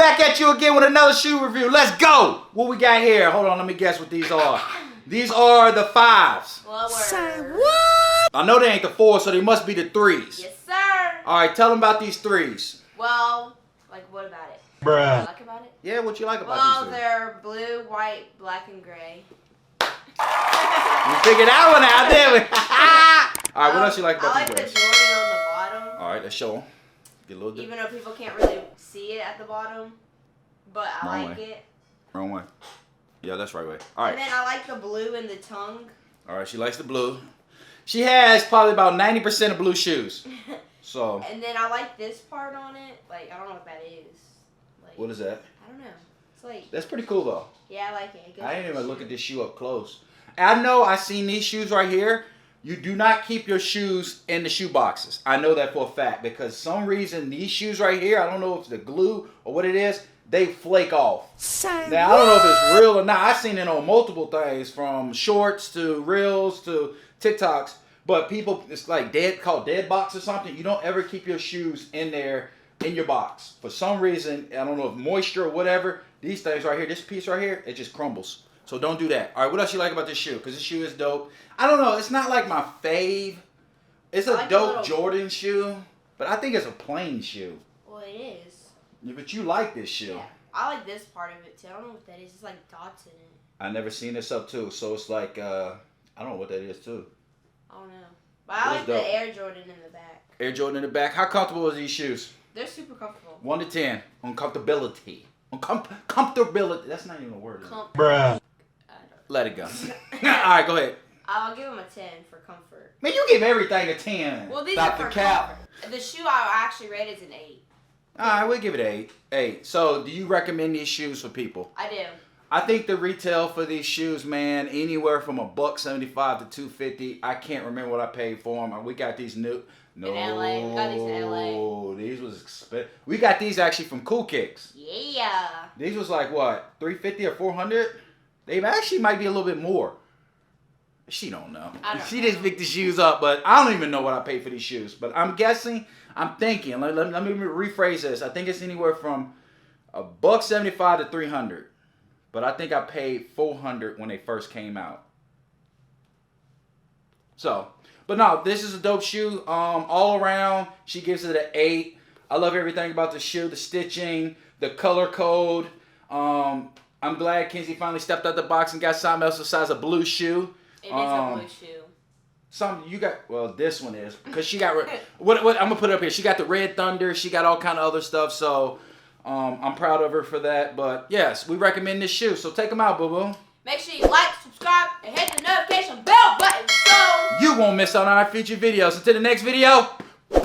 back at you again with another shoe review. Let's go. What we got here? Hold on, let me guess what these are. These are the 5s. Lower. Say what? I know they ain't the 4s, so they must be the 3s. Yes, sir. All right, tell them about these 3s. Well, like what about it? Bruh. What do you like about it? Yeah, what you like about Well, these 3s? they're blue, white, black, and gray. You figured that one out, didn't we? All right, what else you like about I these like ones? the Jordan on the bottom. All right, let's show them. Get a little bit. Even though people can't really see it at the bottom, but I Wrong like way. it. Wrong way. Yeah, that's right way. All right. And then I like the blue in the tongue. All right, she likes the blue. She has probably about 90% of blue shoes. So. And then I like this part on it. Like, I don't know what that is. Like, What is that? I don't know. It's like, That's pretty cool though. yeah, I like it. It goes I didn't with even the look shoe. at this shoe up close. I know I seen these shoes right here. You do not keep your shoes in the shoe boxes. I know that for a fact because some reason these shoes right here, I don't know if it's the glue or what it is, they flake off. Say Now, I don't know if it's real or not. I've seen it on multiple things from shorts to reels to TikToks. But people, it's like called dead box or something. You don't ever keep your shoes in there in your box. For some reason, I don't know if moisture or whatever, these things right here, this piece right here, it just crumbles. So don't do that. All right, what else you like about this shoe? Because this shoe is dope. I don't know. It's not like my fave. It's a I like dope the little- Jordan shoe, but I think it's a plain shoe. Well, it is. Yeah, but you like this shoe. Yeah. I like this part of it too. I don't know what that is. It's like dots in it. I never seen this up too, so it's like I don't know what that is too. I don't know. But I It's like dope. the Air Jordan in the back. Air Jordan in the back. How comfortable are these shoes? They're super comfortable. 1 to 10 on comfortability. On comfortability. That's not even a word. Is it? Bruh. Let it go. All right, go ahead. I'll give them a 10 for comfort. Man, you give everything a 10. Well, these Stop are the for cap. comfort. The shoe I actually rated is an 8. All right, we'll give it 8. 8. So, do you recommend these shoes for people? I do. I think the retail for these shoes, man, anywhere from $175 to $250. I can't remember what I paid for them. We got these new. No, In LA. We got these in LA. These was expensive. We got these actually from Cool Kicks. Yeah. These was like what, $350 or $400? They actually might be a little bit more. She don't know. She just picked the shoes up, but I don't even know what I paid for these shoes. But I'm guessing, I'm thinking. Let me rephrase this. I think it's anywhere from $175 to $300. But I think I paid $400 when they first came out. So, but no, this is a dope shoe. All around, she gives it an 8. I love everything about the shoe, the stitching, the color code. I'm glad Kenzie finally stepped out the box and got something else besides a blue shoe. It is a blue shoe. Something you got. Well, this one is because she got. What I'm gonna put it up here. She got the Red Thunder. She got all kind of other stuff. So I'm proud of her for that. But yes, we recommend this shoe. So take them out, boo boo. Make sure you like, subscribe, and hit the notification bell button so You won't miss out on our future videos. Until the next video, peace.